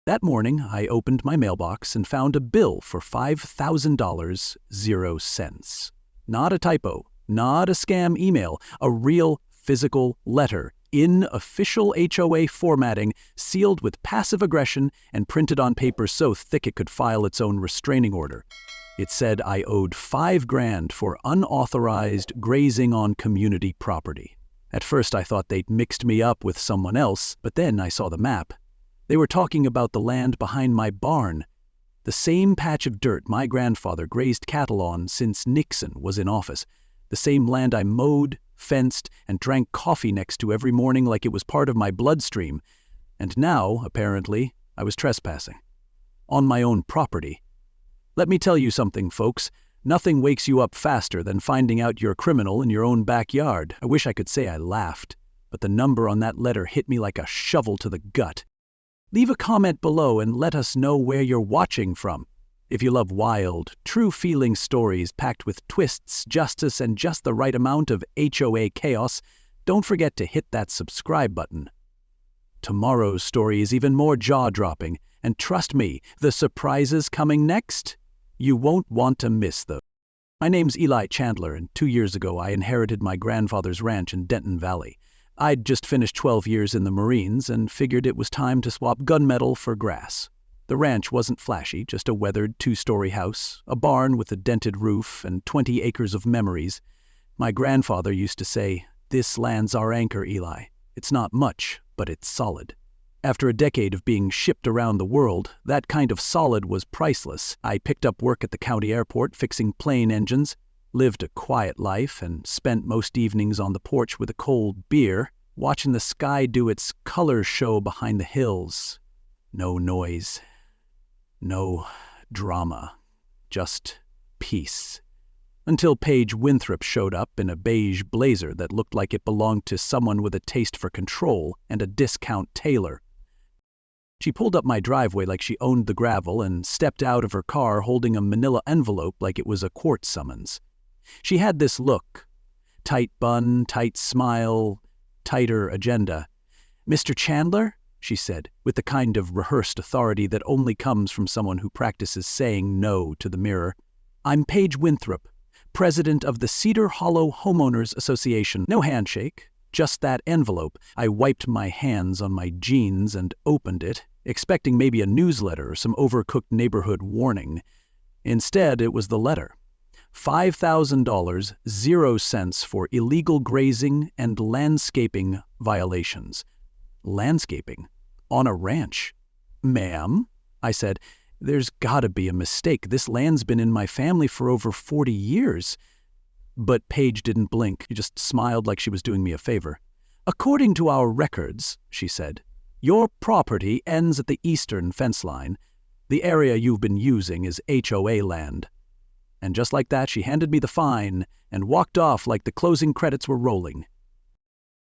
That morning, I opened my mailbox and found a bill for $5,000, 0 cents. Not a typo, not a scam email, a real physical letter in official HOA formatting, sealed with passive aggression and printed on paper so thick it could file its own restraining order. It said I owed $5,000 for unauthorized grazing on community property. At first I thought they'd mixed me up with someone else, but then I saw the map. They were talking about the land behind my barn, the same patch of dirt my grandfather grazed cattle on since Nixon was in office, the same land I mowed, fenced, and drank coffee next to every morning like it was part of my bloodstream. And now, apparently, I was trespassing. On my own property. Let me tell you something, folks. Nothing wakes you up faster than finding out you're a criminal in your own backyard. I wish I could say I laughed, but the number on that letter hit me like a shovel to the gut. Leave a comment below and let us know where you're watching from. If you love wild, true-feeling stories packed with twists, justice, and just the right amount of HOA chaos, don't forget to hit that subscribe button. Tomorrow's story is even more jaw-dropping, and trust me, the surprises coming next, you won't want to miss them. My name's Eli Chandler, and 2 years ago I inherited my grandfather's ranch in Denton Valley. I'd just finished 12 years in the Marines and figured it was time to swap gunmetal for grass. The ranch wasn't flashy, just a weathered 2-story house, a barn with a dented roof, and 20 acres of memories. My grandfather used to say, "This land's our anchor, Eli. It's not much, but it's solid." After a decade of being shipped around the world, that kind of solid was priceless. I picked up work at the county airport fixing plane engines, lived a quiet life, and spent most evenings on the porch with a cold beer, watching the sky do its color show behind the hills. No noise. No drama. Just peace. Until Paige Winthrop showed up in a beige blazer that looked like it belonged to someone with a taste for control and a discount tailor. She pulled up my driveway like she owned the gravel and stepped out of her car holding a manila envelope like it was a court summons. She had this look. Tight bun, tight smile, tighter agenda. "Mr. Chandler?" she said, with the kind of rehearsed authority that only comes from someone who practices saying no to the mirror. "I'm Paige Winthrop, president of the Cedar Hollow Homeowners Association." No handshake, just that envelope. I wiped my hands on my jeans and opened it, expecting maybe a newsletter or some overcooked neighborhood warning. Instead, it was the letter. $5,000, 0 cents for illegal grazing and landscaping violations. Landscaping? On a ranch? "Ma'am," I said, "there's gotta be a mistake. This land's been in my family for over 40 years. But Paige didn't blink. She just smiled like she was doing me a favor. "According to our records," she said, "your property ends at the eastern fence line. The area you've been using is HOA land." And just like that, she handed me the fine and walked off like the closing credits were rolling.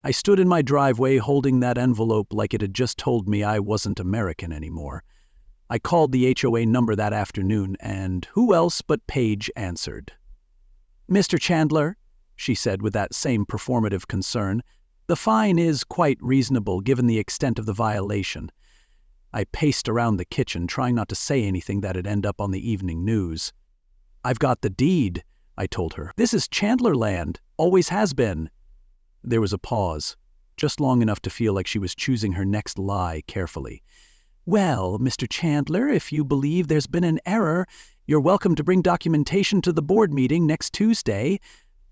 I stood in my driveway holding that envelope like it had just told me I wasn't American anymore. I called the HOA number that afternoon, and who else but Paige answered. "Mr. Chandler," she said with that same performative concern, "the fine is quite reasonable given the extent of the violation." I paced around the kitchen, trying not to say anything that'd end up on the evening news. "I've got the deed," I told her. "This is Chandler land, always has been." There was a pause, just long enough to feel like she was choosing her next lie carefully. "Well, Mr. Chandler, if you believe there's been an error, you're welcome to bring documentation to the board meeting next Tuesday.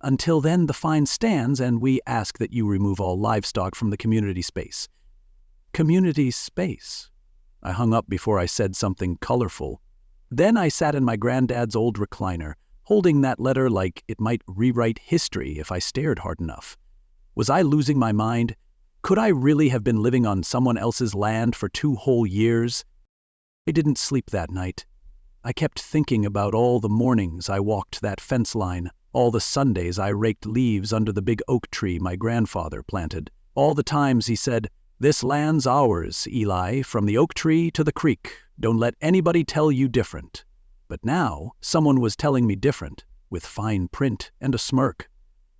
Until then, the fine stands, and we ask that you remove all livestock from the community space." Community space? I hung up before I said something colorful. Then I sat in my granddad's old recliner, holding that letter like it might rewrite history if I stared hard enough. Was I losing my mind? Could I really have been living on someone else's land for 2 whole years? I didn't sleep that night. I kept thinking about all the mornings I walked that fence line, all the Sundays I raked leaves under the big oak tree my grandfather planted, all the times he said, "This land's ours, Eli, from the oak tree to the creek. Don't let anybody tell you different." But now, someone was telling me different, with fine print and a smirk.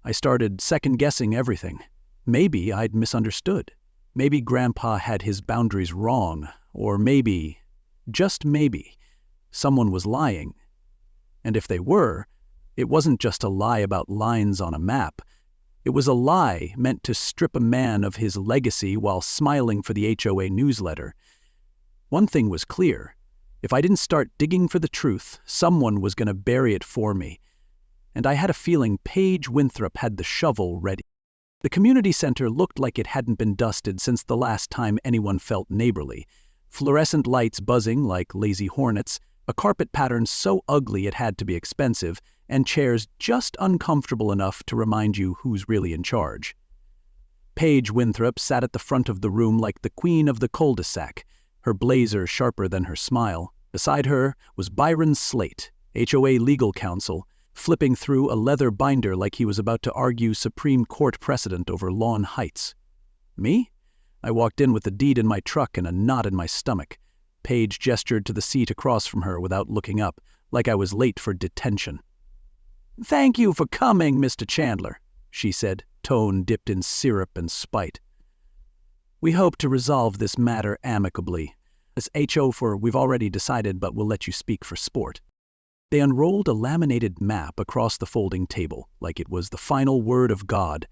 I started second-guessing everything. Maybe I'd misunderstood. Maybe Grandpa had his boundaries wrong, or maybe, just maybe, someone was lying. And if they were, it wasn't just a lie about lines on a map. It was a lie meant to strip a man of his legacy while smiling for the HOA newsletter. One thing was clear. If I didn't start digging for the truth, someone was going to bury it for me. And I had a feeling Paige Winthrop had the shovel ready. The community center looked like it hadn't been dusted since the last time anyone felt neighborly. Fluorescent lights buzzing like lazy hornets, a carpet pattern so ugly it had to be expensive, and chairs just uncomfortable enough to remind you who's really in charge. Paige Winthrop sat at the front of the room like the queen of the cul-de-sac, her blazer sharper than her smile. Beside her was Byron Slate, HOA legal counsel, flipping through a leather binder like he was about to argue Supreme Court precedent over Lawn Heights. Me? I walked in with the deed in my truck and a knot in my stomach. Paige gestured to the seat across from her without looking up, like I was late for detention. "Thank you for coming, Mr. Chandler," she said, tone dipped in syrup and spite. "We hope to resolve this matter amicably. As HO for we've already decided, but we'll let you speak for sport." They unrolled a laminated map across the folding table, like it was the final word of God.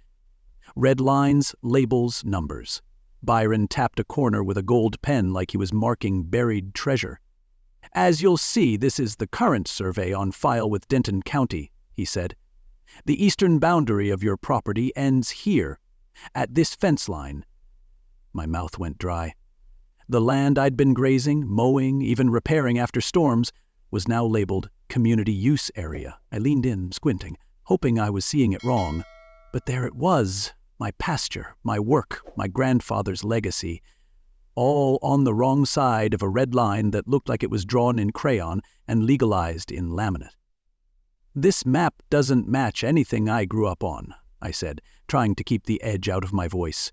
Red lines, labels, numbers. Byron tapped a corner with a gold pen like he was marking buried treasure. "As you'll see, this is the current survey on file with Denton County," he said. "The eastern boundary of your property ends here, at this fence line." My mouth went dry. The land I'd been grazing, mowing, even repairing after storms, was now labeled Community Use Area. I leaned in, squinting, hoping I was seeing it wrong. But there it was, my pasture, my work, my grandfather's legacy, all on the wrong side of a red line that looked like it was drawn in crayon and legalized in laminate. "This map doesn't match anything I grew up on," I said, trying to keep the edge out of my voice.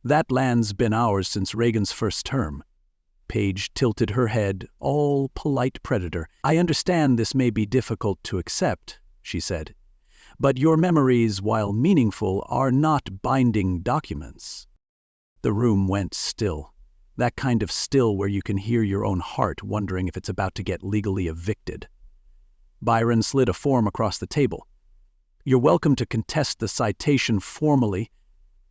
"That land's been ours since Reagan's first term." Paige tilted her head, all polite predator. "I understand this may be difficult to accept," she said. "But your memories, while meaningful, are not binding documents." The room went still. That kind of still where you can hear your own heart wondering if it's about to get legally evicted. Byron slid a form across the table. "You're welcome to contest the citation formally.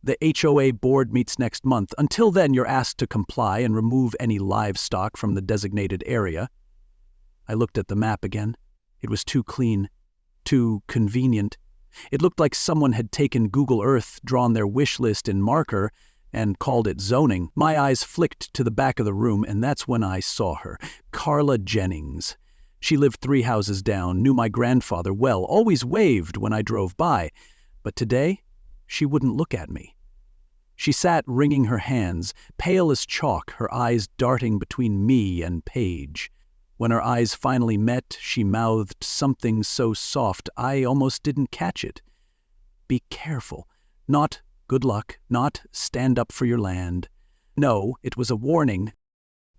The HOA board meets next month. Until then, you're asked to comply and remove any livestock from the designated area." I looked at the map again. It was too clean, too convenient. It looked like someone had taken Google Earth, drawn their wish list in marker, and called it zoning. My eyes flicked to the back of the room, and that's when I saw her. Carla Jennings. She lived 3 houses down, knew my grandfather well, always waved when I drove by. But today, she wouldn't look at me. She sat wringing her hands, pale as chalk, her eyes darting between me and Paige. When our eyes finally met, she mouthed something so soft I almost didn't catch it. "Be careful. Not good luck, not stand up for your land." No, it was a warning.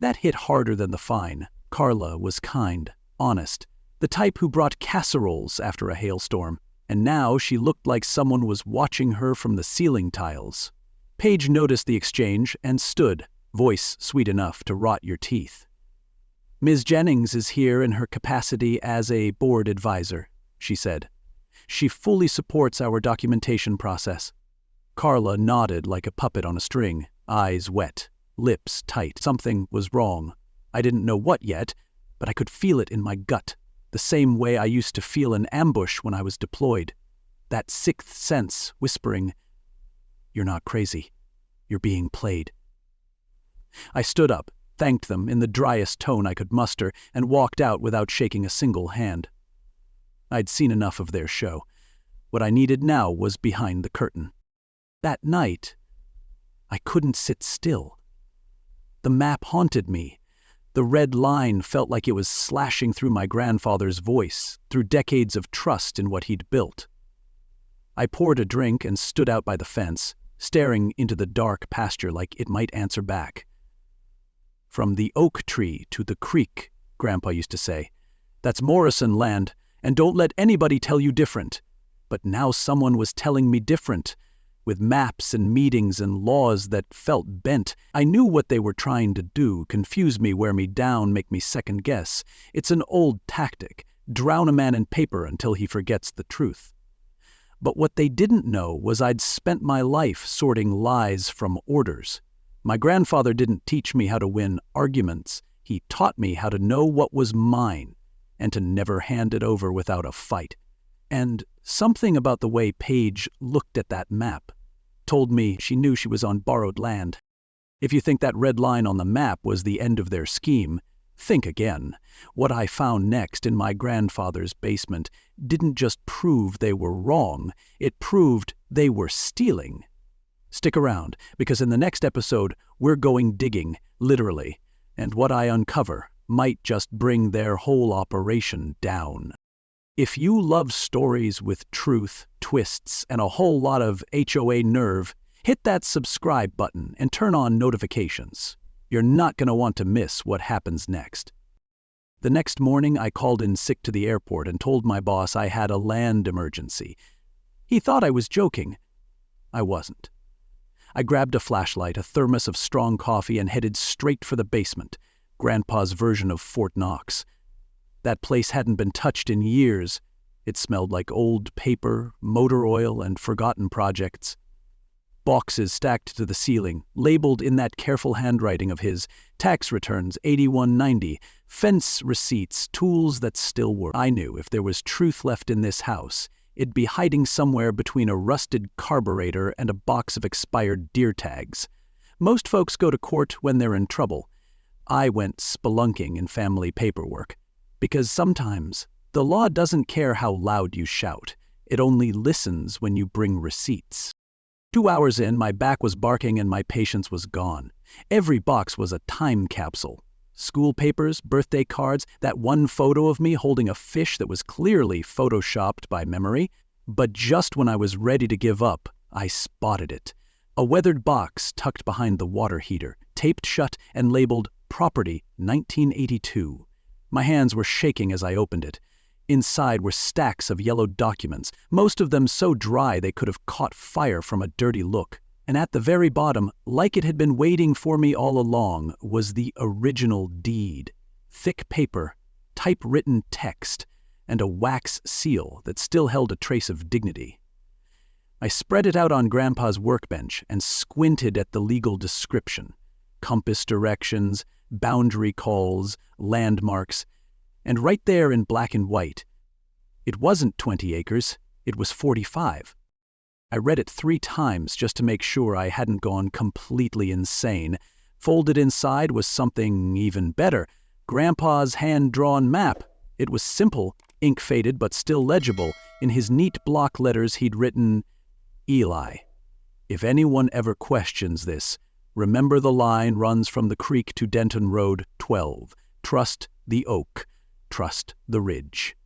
That hit harder than the fine. Carla was kind, honest, the type who brought casseroles after a hailstorm. And now she looked like someone was watching her from the ceiling tiles. Paige noticed the exchange and stood, voice sweet enough to rot your teeth. "Ms. Jennings is here in her capacity as a board advisor," she said. "She fully supports our documentation process." Carla nodded like a puppet on a string, eyes wet, lips tight. Something was wrong. I didn't know what yet, but I could feel it in my gut. The same way I used to feel an ambush when I was deployed. That sixth sense whispering, "You're not crazy. You're being played." I stood up, thanked them in the driest tone I could muster, and walked out without shaking a single hand. I'd seen enough of their show. What I needed now was behind the curtain. That night, I couldn't sit still. The map haunted me. The red line felt like it was slashing through my grandfather's voice, through decades of trust in what he'd built. I poured a drink and stood out by the fence, staring into the dark pasture like it might answer back. "From the oak tree to the creek," Grandpa used to say. "That's Morrison land, and don't let anybody tell you different." But now someone was telling me different, with maps and meetings and laws that felt bent. I knew what they were trying to do: confuse me, wear me down, make me second guess. It's an old tactic: drown a man in paper until he forgets the truth. But what they didn't know was I'd spent my life sorting lies from orders. My grandfather didn't teach me how to win arguments. He taught me how to know what was mine and to never hand it over without a fight. And something about the way Paige looked at that map told me she knew she was on borrowed land. If you think that red line on the map was the end of their scheme, think again. What I found next in my grandfather's basement didn't just prove they were wrong, it proved they were stealing. Stick around, because in the next episode, we're going digging, literally, and what I uncover might just bring their whole operation down. If you love stories with truth, twists, and a whole lot of HOA nerve, hit that subscribe button and turn on notifications. You're not going to want to miss what happens next. The next morning, I called in sick to the airport and told my boss I had a land emergency. He thought I was joking. I wasn't. I grabbed a flashlight, a thermos of strong coffee, and headed straight for the basement, Grandpa's version of Fort Knox. That place hadn't been touched in years. It smelled like old paper, motor oil, and forgotten projects. Boxes stacked to the ceiling, labeled in that careful handwriting of his: tax returns 8190, fence receipts, tools that still work. I knew if there was truth left in this house, it'd be hiding somewhere between a rusted carburetor and a box of expired deer tags. Most folks go to court when they're in trouble. I went spelunking in family paperwork, because sometimes the law doesn't care how loud you shout. It only listens when you bring receipts. 2 hours in, my back was barking and my patience was gone. Every box was a time capsule. School papers, birthday cards, that one photo of me holding a fish that was clearly photoshopped by memory. But just when I was ready to give up, I spotted it. A weathered box tucked behind the water heater, taped shut and labeled Property 1982. My hands were shaking as I opened it. Inside were stacks of yellowed documents, most of them so dry they could have caught fire from a dirty look. And at the very bottom, like it had been waiting for me all along, was the original deed. Thick paper, typewritten text, and a wax seal that still held a trace of dignity. I spread it out on Grandpa's workbench and squinted at the legal description: compass directions, boundary calls, landmarks, and right there in black and white, it wasn't 20 acres, it was 45. I read it 3 times just to make sure I hadn't gone completely insane. Folded inside was something even better: Grandpa's hand-drawn map. It was simple, ink-faded but still legible. In his neat block letters he'd written, "Eli, if anyone ever questions this, remember the line runs from the creek to Denton Road 12. Trust the oak. Trust the ridge."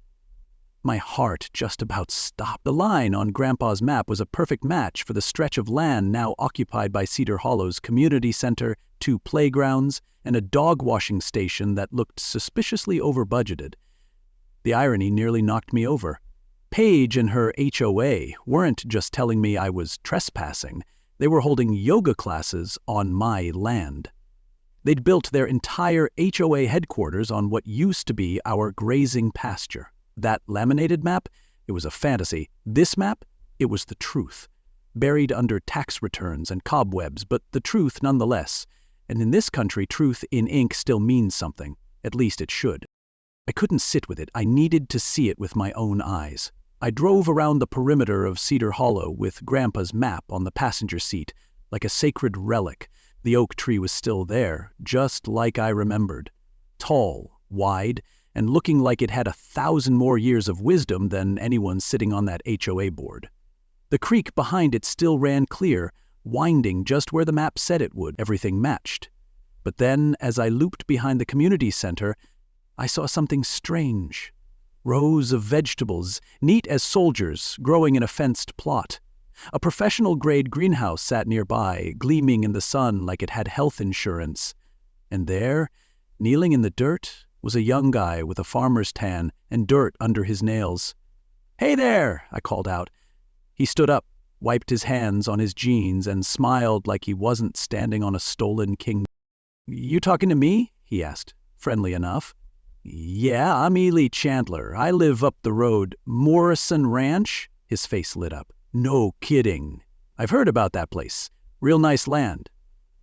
My heart just about stopped. The line on Grandpa's map was a perfect match for the stretch of land now occupied by Cedar Hollow's community center, 2 playgrounds, and a dog washing station that looked suspiciously over-budgeted. The irony nearly knocked me over. Paige and her HOA weren't just telling me I was trespassing. They were holding yoga classes on my land. They'd built their entire HOA headquarters on what used to be our grazing pasture. That laminated map, it was a fantasy. This map, it was the truth. Buried under tax returns and cobwebs, but the truth nonetheless. And in this country, truth in ink still means something. At least it should. I couldn't sit with it. I needed to see it with my own eyes. I drove around the perimeter of Cedar Hollow with Grandpa's map on the passenger seat, like a sacred relic. The oak tree was still there, just like I remembered. Tall, wide, and looking like it had 1,000 more years of wisdom than anyone sitting on that HOA board. The creek behind it still ran clear, winding just where the map said it would. Everything matched. But then, as I looped behind the community center, I saw something strange. Rows of vegetables, neat as soldiers, growing in a fenced plot. A professional-grade greenhouse sat nearby, gleaming in the sun like it had health insurance. And there, kneeling in the dirt, was a young guy with a farmer's tan and dirt under his nails. "Hey there!" I called out. He stood up, wiped his hands on his jeans, and smiled like he wasn't standing on a stolen kingdom. "You talking to me?" he asked, friendly enough. "Yeah, I'm Ely Chandler. I live up the road. Morrison Ranch?" His face lit up. "No kidding. I've heard about that place. Real nice land.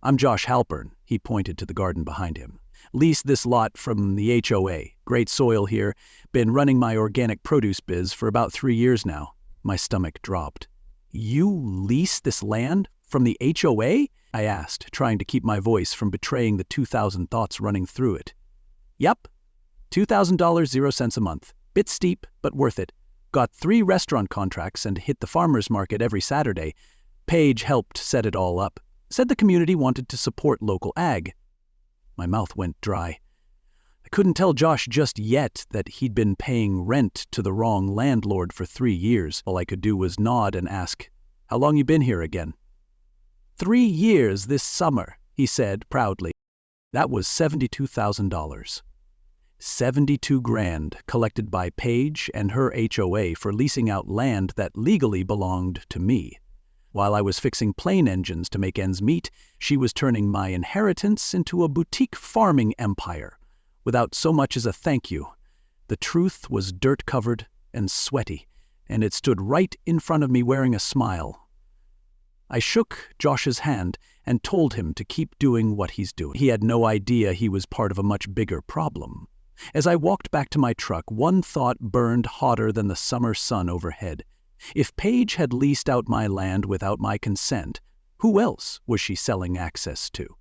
I'm Josh Halpern." He pointed to the garden behind him. "Leased this lot from the HOA. Great soil here. Been running my organic produce biz for about 3 years now." My stomach dropped. "You lease this land from the HOA?" I asked, trying to keep my voice from betraying the 2,000 thoughts running through it. "Yep. $2,000, 0 cents a month. Bit steep, but worth it. Got 3 restaurant contracts and hit the farmer's market every Saturday. Paige helped set it all up. Said the community wanted to support local ag." My mouth went dry. I couldn't tell Josh just yet that he'd been paying rent to the wrong landlord for 3 years. All I could do was nod and ask, "How long you been here again?" 3 years this summer," he said proudly. That was $72,000. 72 grand collected by Paige and her HOA for leasing out land that legally belonged to me. While I was fixing plane engines to make ends meet, she was turning my inheritance into a boutique farming empire, without so much as a thank you. The truth was dirt-covered and sweaty, and it stood right in front of me wearing a smile. I shook Josh's hand and told him to keep doing what he's doing. He had no idea he was part of a much bigger problem. As I walked back to my truck, one thought burned hotter than the summer sun overhead. If Paige had leased out my land without my consent, who else was she selling access to?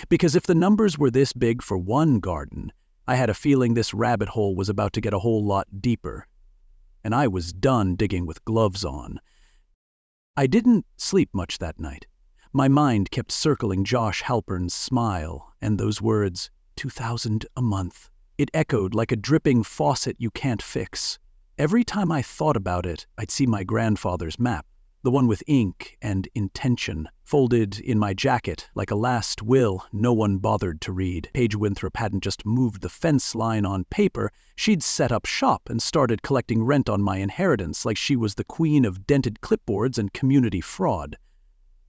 Because if the numbers were this big for one garden, I had a feeling this rabbit hole was about to get a whole lot deeper. And I was done digging with gloves on. I didn't sleep much that night. My mind kept circling Josh Halpern's smile and those words, $2,000 a month. It echoed like a dripping faucet you can't fix. Every time I thought about it, I'd see my grandfather's map, the one with ink and intention, folded in my jacket like a last will no one bothered to read. Paige Winthrop hadn't just moved the fence line on paper, she'd set up shop and started collecting rent on my inheritance like she was the queen of dented clipboards and community fraud.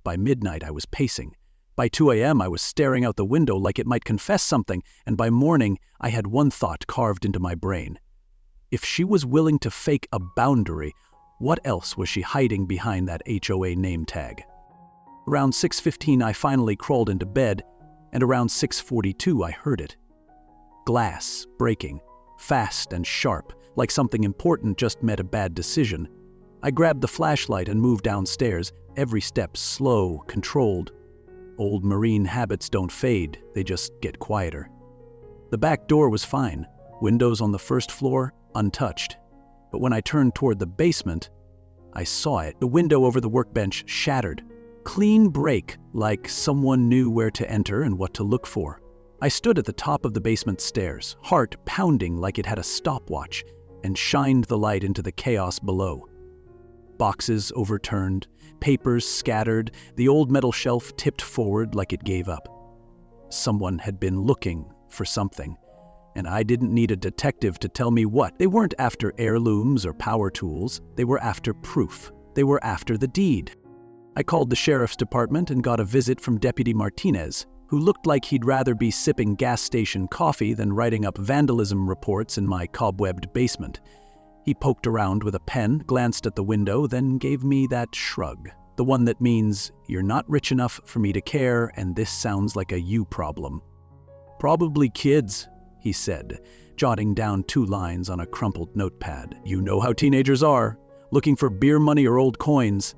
By midnight, I was pacing. By 2 a.m., I was staring out the window like it might confess something, and by morning, I had one thought carved into my brain. If she was willing to fake a boundary, what else was she hiding behind that HOA name tag? Around 6:15, I finally crawled into bed, and around 6:42, I heard it. Glass breaking, fast and sharp, like something important just made a bad decision. I grabbed the flashlight and moved downstairs, every step slow, controlled. Old marine habits don't fade, they just get quieter. The back door was fine, windows on the first floor, untouched. But when I turned toward the basement, I saw it. The window over the workbench shattered. Clean break, like someone knew where to enter and what to look for. I stood at the top of the basement stairs, heart pounding like it had a stopwatch, and shined the light into the chaos below. Boxes overturned, papers scattered, the old metal shelf tipped forward like it gave up. Someone had been looking for something, and I didn't need a detective to tell me what. They weren't after heirlooms or power tools, they were after proof. They were after the deed. I called the sheriff's department and got a visit from Deputy Martinez, who looked like he'd rather be sipping gas station coffee than writing up vandalism reports in my cobwebbed basement. He poked around with a pen, glanced at the window, then gave me that shrug. The one that means, you're not rich enough for me to care, and this sounds like a you problem. Probably kids, he said, jotting down 2 lines on a crumpled notepad. You know how teenagers are, looking for beer money or old coins.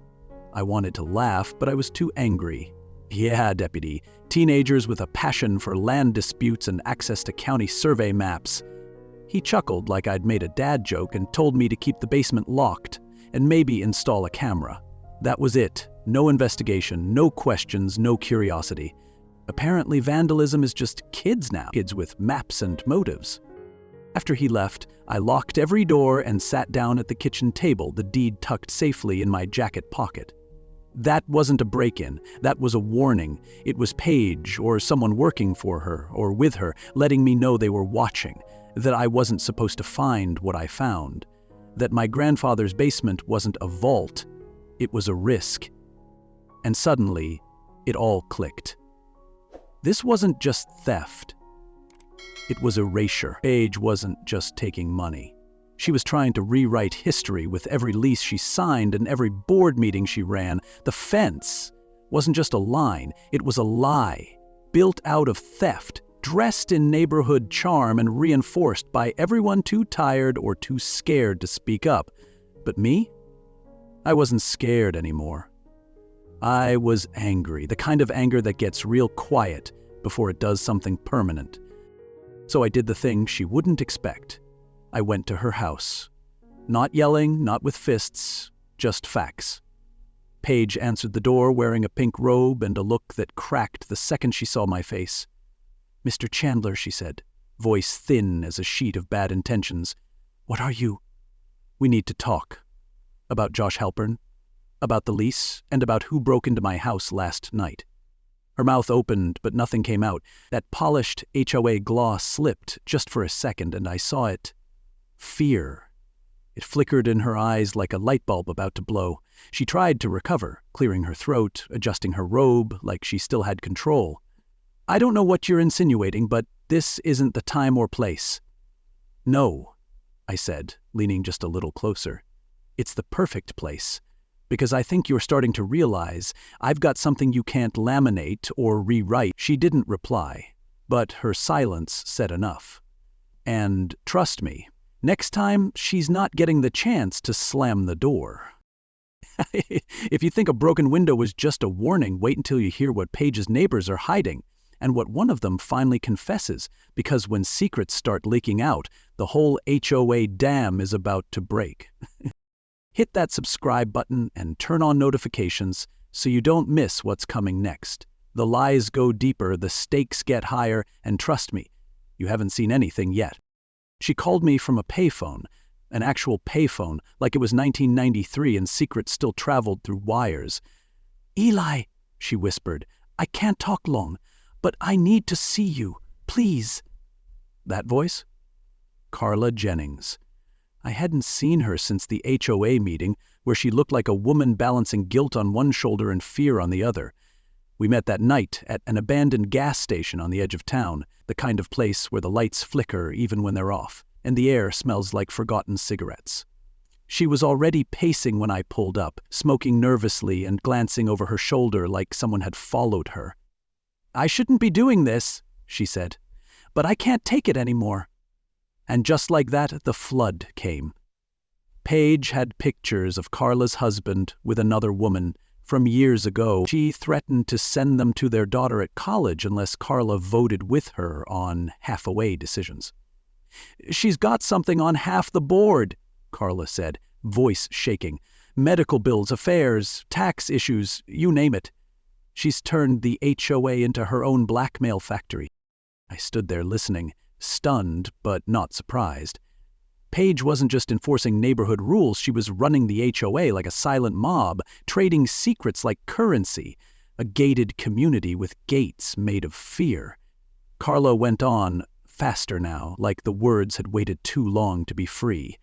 I wanted to laugh, but I was too angry. Yeah, Deputy, teenagers with a passion for land disputes and access to county survey maps. He chuckled like I'd made a dad joke and told me to keep the basement locked and maybe install a camera. That was it. No investigation, no questions, no curiosity. Apparently vandalism is just kids now, kids with maps and motives. After he left, I locked every door and sat down at the kitchen table, the deed tucked safely in my jacket pocket. That wasn't a break-in, that was a warning. It was Paige or someone working for her or with her, letting me know they were watching, that I wasn't supposed to find what I found, that my grandfather's basement wasn't a vault, It was a risk. And suddenly, it all clicked. This wasn't just theft. It was erasure. Paige wasn't just taking money. She was trying to rewrite history with every lease she signed and every board meeting she ran. The fence wasn't just a line, it was a lie, built out of theft, dressed in neighborhood charm and reinforced by everyone too tired or too scared to speak up. But me? I wasn't scared anymore. I was angry, the kind of anger that gets real quiet before it does something permanent. So I did the thing she wouldn't expect. I went to her house. Not yelling, not with fists, just facts. Paige answered the door wearing a pink robe and a look that cracked the second she saw my face. "Mr. Chandler," she said, voice thin as a sheet of bad intentions. "What are you?" "We need to talk. About Josh Halpern, about the lease, and about who broke into my house last night." Her mouth opened, but nothing came out. That polished HOA gloss slipped just for a second, and I saw it. Fear. It flickered in her eyes like a light bulb about to blow. She tried to recover, clearing her throat, adjusting her robe like she still had control. "I don't know what you're insinuating, but this isn't the time or place." "No," I said, leaning just a little closer. "It's the perfect place. Because I think you're starting to realize I've got something you can't laminate or rewrite." She didn't reply, but her silence said enough. "And trust me, next time she's not getting the chance to slam the door." If you think a broken window was just a warning, wait until you hear what Paige's neighbors are hiding, and what one of them finally confesses, because when secrets start leaking out, the whole HOA dam is about to break. Hit that subscribe button and turn on notifications so you don't miss what's coming next. The lies go deeper, the stakes get higher, and trust me, you haven't seen anything yet. She called me from a payphone, an actual payphone, like it was 1993 and secrets still traveled through wires. "Eli," she whispered, "I can't talk long, but I need to see you, please." That voice? Carla Jennings. I hadn't seen her since the HOA meeting, where she looked like a woman balancing guilt on one shoulder and fear on the other. We met that night at an abandoned gas station on the edge of town, the kind of place where the lights flicker even when they're off, and the air smells like forgotten cigarettes. She was already pacing when I pulled up, smoking nervously and glancing over her shoulder like someone had followed her. "I shouldn't be doing this," she said, "but I can't take it anymore." And just like that, the flood came. Paige had pictures of Carla's husband with another woman from years ago. She threatened to send them to their daughter at college unless Carla voted with her on half-away decisions. "She's got something on half the board," Carla said, voice shaking. "Medical bills, affairs, tax issues, you name it. She's turned the HOA into her own blackmail factory." I stood there listening, stunned but not surprised. Paige wasn't just enforcing neighborhood rules, she was running the HOA like a silent mob, trading secrets like currency, a gated community with gates made of fear. Carla went on, faster now, like the words had waited too long to be free.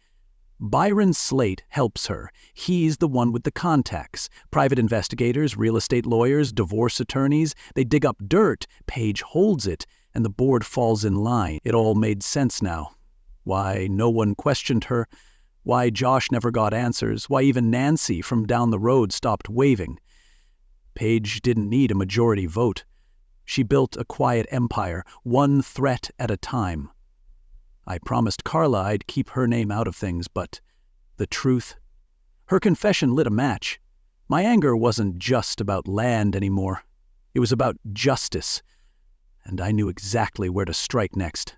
"Byron Slate helps her. He's the one with the contacts. Private investigators, real estate lawyers, divorce attorneys. They dig up dirt. Paige holds it, and the board falls in line." It all made sense now. Why no one questioned her, why Josh never got answers, why even Nancy from down the road stopped waving. Paige didn't need a majority vote. She built a quiet empire, one threat at a time. I promised Carla I'd keep her name out of things, but the truth? Her confession lit a match. My anger wasn't just about land anymore. It was about justice, and I knew exactly where to strike next.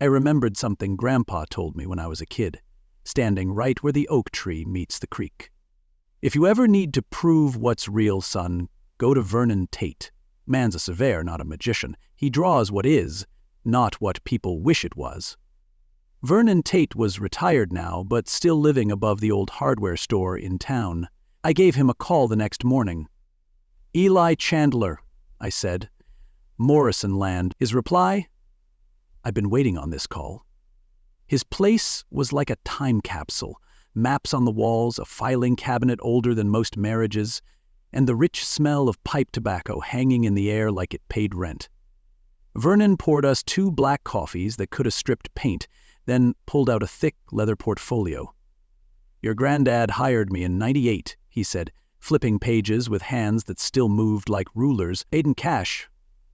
I remembered something Grandpa told me when I was a kid, standing right where the oak tree meets the creek. "If you ever need to prove what's real, son, go to Vernon Tate. Man's a surveyor, not a magician. He draws what is, not what people wish it was." Vernon Tate was retired now, but still living above the old hardware store in town. I gave him a call the next morning. "Eli Chandler," I said. "Morrison Land." His reply? I'd been waiting on this call. His place was like a time capsule, maps on the walls, a filing cabinet older than most marriages, and the rich smell of pipe tobacco hanging in the air like it paid rent. Vernon poured us 2 black coffees that could have stripped paint, then pulled out a thick leather portfolio. "Your granddad hired me in '98, he said, flipping pages with hands that still moved like rulers. Paid in cash.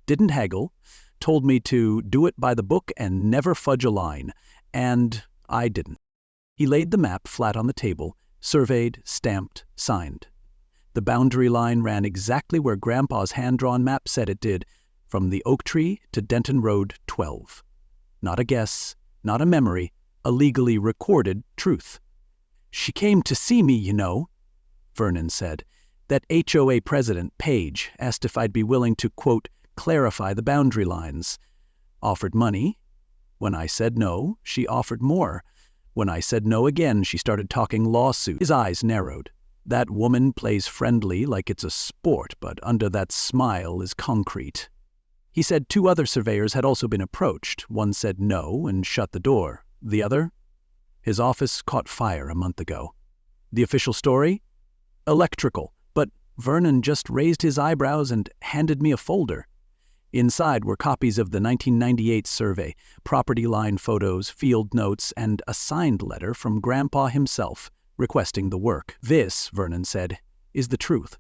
Didn't haggle. Told me to do it by the book and never fudge a line. And I didn't." He laid the map flat on the table, surveyed, stamped, signed. The boundary line ran exactly where Grandpa's hand-drawn map said it did, from the oak tree to Denton Road 12. Not a guess, not a memory, a legally recorded truth. "She came to see me, you know," Vernon said. "That HOA president, Page, asked if I'd be willing to, quote, clarify the boundary lines. Offered money. When I said no, she offered more. When I said no again, she started talking lawsuit." His eyes narrowed. "That woman plays friendly like it's a sport, but under that smile is concrete." He said 2 other surveyors had also been approached. One said no and shut the door. The other? His office caught fire a month ago. The official story? Electrical, but Vernon just raised his eyebrows and handed me a folder. Inside were copies of the 1998 survey, property line photos, field notes, and a signed letter from Grandpa himself requesting the work. "This," Vernon said, "is the truth,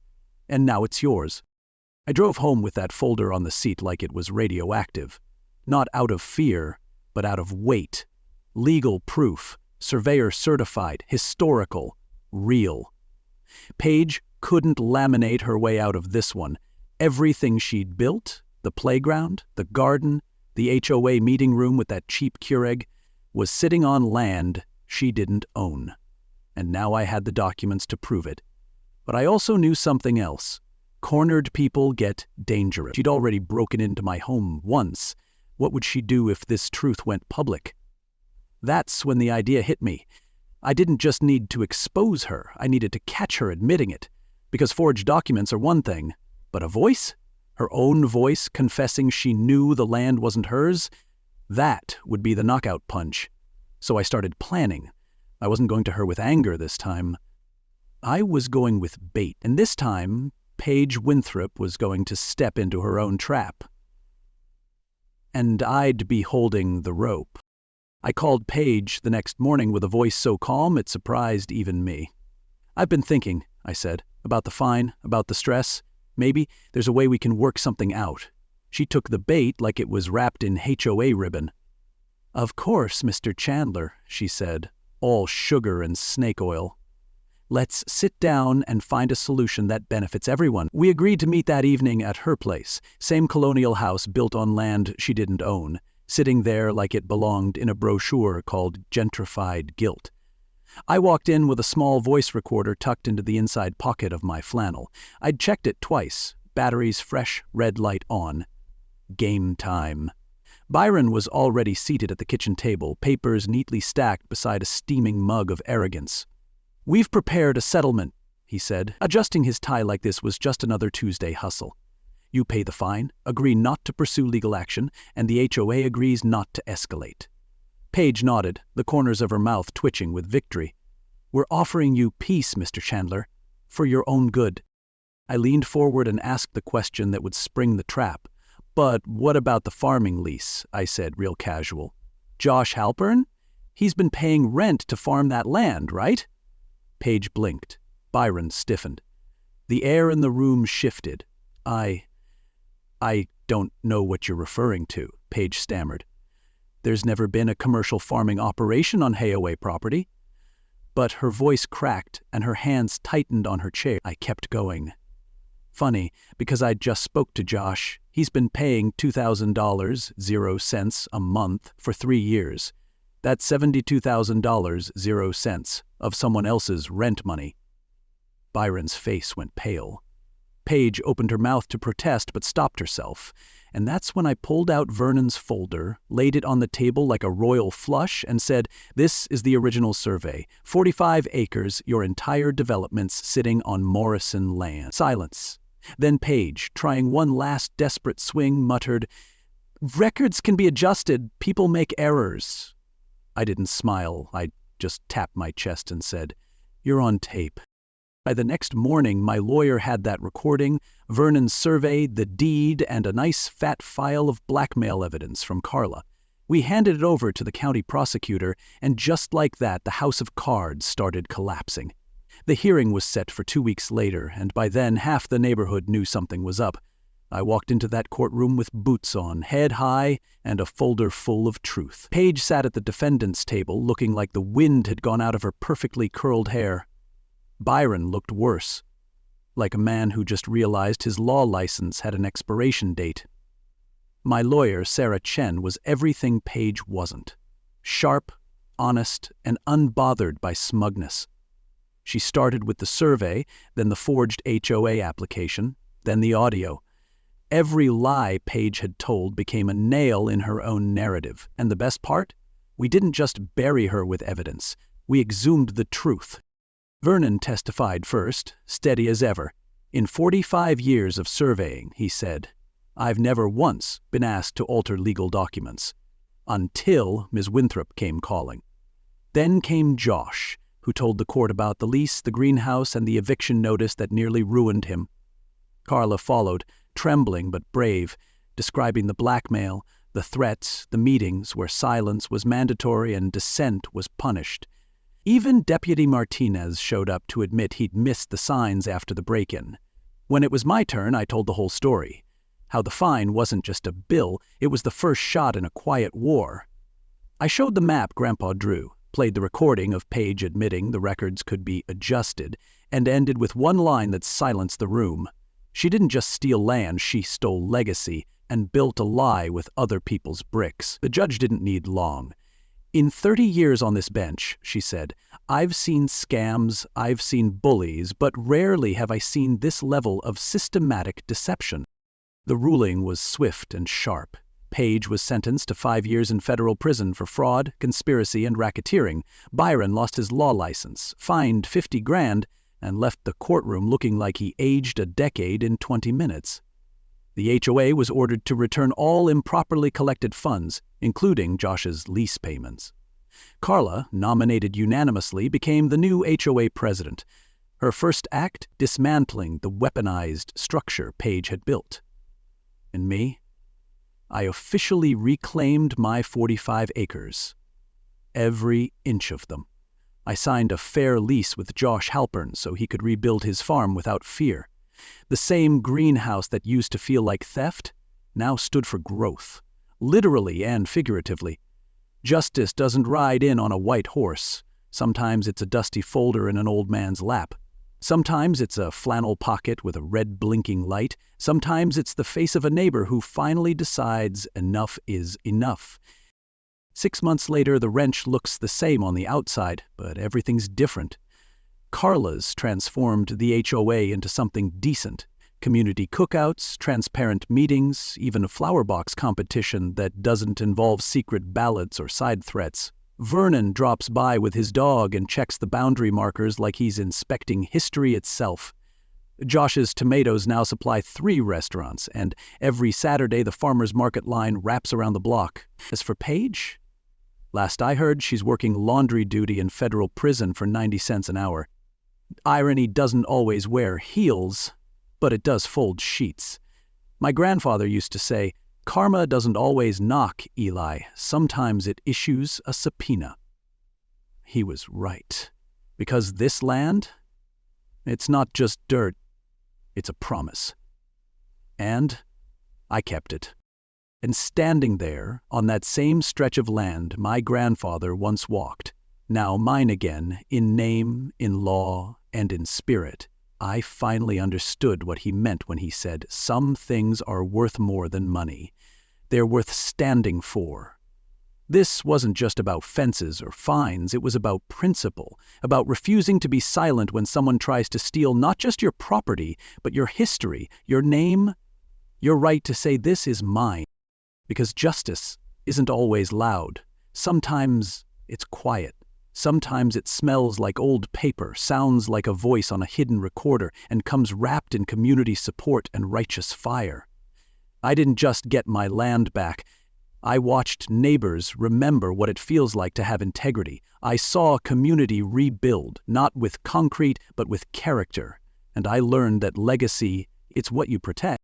and now it's yours." I drove home with that folder on the seat like it was radioactive. Not out of fear, but out of weight. Legal proof, surveyor certified, historical, real. Page couldn't laminate her way out of this one. Everything she'd built, the playground, the garden, the HOA meeting room with that cheap Keurig, was sitting on land she didn't own. And now I had the documents to prove it. But I also knew something else. Cornered people get dangerous. She'd already broken into my home once. What would she do if this truth went public? That's when the idea hit me. I didn't just need to expose her, I needed to catch her admitting it. Because forged documents are one thing, but a voice? Her own voice confessing she knew the land wasn't hers? That would be the knockout punch. So I started planning. I wasn't going to her with anger this time. I was going with bait, and this time, Paige Winthrop was going to step into her own trap. And I'd be holding the rope. I called Paige the next morning with a voice so calm it surprised even me. "I've been thinking," I said, "about the fine, about the stress. Maybe there's a way we can work something out." She took the bait like it was wrapped in HOA ribbon. "Of course, Mr. Chandler," she said, all sugar and snake oil. "Let's sit down and find a solution that benefits everyone." We agreed to meet that evening at her place, same colonial house built on land she didn't own, sitting there like it belonged in a brochure called Gentrified Guilt. I walked in with a small voice recorder tucked into the inside pocket of my flannel. I'd checked it twice, batteries fresh, red light on. Game time. Byron was already seated at the kitchen table, papers neatly stacked beside a steaming mug of arrogance. "We've prepared a settlement," he said. Adjusting his tie like this was just another Tuesday hustle. "You pay the fine, agree not to pursue legal action, and the HOA agrees not to escalate." Paige nodded, the corners of her mouth twitching with victory. "We're offering you peace, Mr. Chandler, for your own good." I leaned forward and asked the question that would spring the trap. "But what about the farming lease?" I said, real casual. "Josh Halpern? He's been paying rent to farm that land, right?" Paige blinked. Byron stiffened. The air in the room shifted. I don't know what you're referring to," Paige stammered. "There's never been a commercial farming operation on HOA property." But her voice cracked and her hands tightened on her chair. I kept going. "Funny, because I just spoke to Josh. He's been paying $2,000, 0 cents, a month for 3 years. That's $72,000, 0 cents, of someone else's rent money." Byron's face went pale. Paige opened her mouth to protest but stopped herself, and that's when I pulled out Vernon's folder, laid it on the table like a royal flush, and said, "This is the original survey. 45 acres, your entire development's sitting on Morrison land." Silence. Then Paige, trying one last desperate swing, muttered, "Records can be adjusted. People make errors." I didn't smile. I just tapped my chest and said, "You're on tape." By the next morning, my lawyer had that recording, Vernon's survey, the deed, and a nice fat file of blackmail evidence from Carla. We handed it over to the county prosecutor, and just like that, the house of cards started collapsing. The hearing was set for 2 weeks later, and by then half the neighborhood knew something was up. I walked into that courtroom with boots on, head high, and a folder full of truth. Paige sat at the defendant's table, looking like the wind had gone out of her perfectly curled hair. Byron looked worse, like a man who just realized his law license had an expiration date. My lawyer, Sarah Chen, was everything Paige wasn't. Sharp, honest, and unbothered by smugness. She started with the survey, then the forged HOA application, then the audio. Every lie Paige had told became a nail in her own narrative. And the best part? We didn't just bury her with evidence. We exhumed the truth. Vernon testified first, steady as ever. "In 45 years of surveying," he said, "I've never once been asked to alter legal documents." Until Ms. Winthrop came calling. Then came Josh, who told the court about the lease, the greenhouse, and the eviction notice that nearly ruined him. Carla followed, trembling but brave, describing the blackmail, the threats, the meetings where silence was mandatory and dissent was punished. Even Deputy Martinez showed up to admit he'd missed the signs after the break-in. When it was my turn, I told the whole story. How the fine wasn't just a bill, it was the first shot in a quiet war. I showed the map Grandpa drew, played the recording of Paige admitting the records could be adjusted, and ended with one line that silenced the room. She didn't just steal land, she stole legacy and built a lie with other people's bricks. The judge didn't need long. "In 30 years on this bench," she said, "I've seen scams, I've seen bullies, but rarely have I seen this level of systematic deception." The ruling was swift and sharp. Paige was sentenced to 5 years in federal prison for fraud, conspiracy, and racketeering. Byron lost his law license, fined $50,000, and left the courtroom looking like he aged a decade in 20 minutes. The HOA was ordered to return all improperly collected funds, including Josh's lease payments. Carla, nominated unanimously, became the new HOA president. Her first act, dismantling the weaponized structure Paige had built. And me? I officially reclaimed my 45 acres. Every inch of them. I signed a fair lease with Josh Halpern so he could rebuild his farm without fear. The same greenhouse that used to feel like theft now stood for growth, literally and figuratively. Justice doesn't ride in on a white horse. Sometimes it's a dusty folder in an old man's lap. Sometimes it's a flannel pocket with a red blinking light. Sometimes it's the face of a neighbor who finally decides enough is enough. 6 months later, the wrench looks the same on the outside, but everything's different. Carla's transformed the HOA into something decent. Community cookouts, transparent meetings, even a flower box competition that doesn't involve secret ballots or side threats. Vernon drops by with his dog and checks the boundary markers like he's inspecting history itself. Josh's tomatoes now supply 3 restaurants, and every Saturday the farmer's market line wraps around the block. As for Paige? Last I heard, she's working laundry duty in federal prison for 90 cents an hour. Irony doesn't always wear heels, but it does fold sheets. My grandfather used to say, "Karma doesn't always knock, Eli. Sometimes it issues a subpoena." He was right. Because this land, it's not just dirt, it's a promise. And I kept it. And standing there, on that same stretch of land my grandfather once walked, now mine again, in name, in law, and in spirit, I finally understood what he meant when he said, "Some things are worth more than money. They're worth standing for." This wasn't just about fences or fines, it was about principle, about refusing to be silent when someone tries to steal not just your property, but your history, your name, your right to say this is mine. Because justice isn't always loud. Sometimes it's quiet. Sometimes it smells like old paper, sounds like a voice on a hidden recorder, and comes wrapped in community support and righteous fire. I didn't just get my land back. I watched neighbors remember what it feels like to have integrity. I saw a community rebuild, not with concrete, but with character. And I learned that legacy, it's what you protect.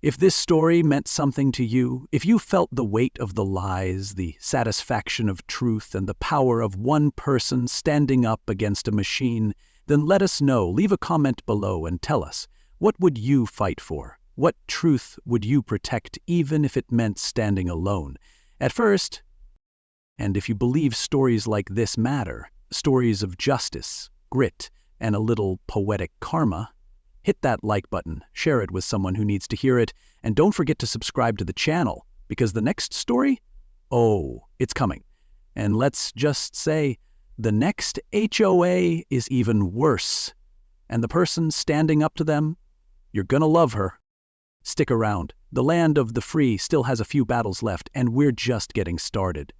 If this story meant something to you, if you felt the weight of the lies, the satisfaction of truth, and the power of one person standing up against a machine, then let us know. Leave a comment below and tell us, what would you fight for? What truth would you protect even if it meant standing alone? At first, and if you believe stories like this matter, stories of justice, grit, and a little poetic karma, hit that like button, share it with someone who needs to hear it, and don't forget to subscribe to the channel, because the next story, oh, it's coming. And let's just say, the next HOA is even worse. And the person standing up to them, you're gonna love her. Stick around. The land of the free still has a few battles left, and we're just getting started.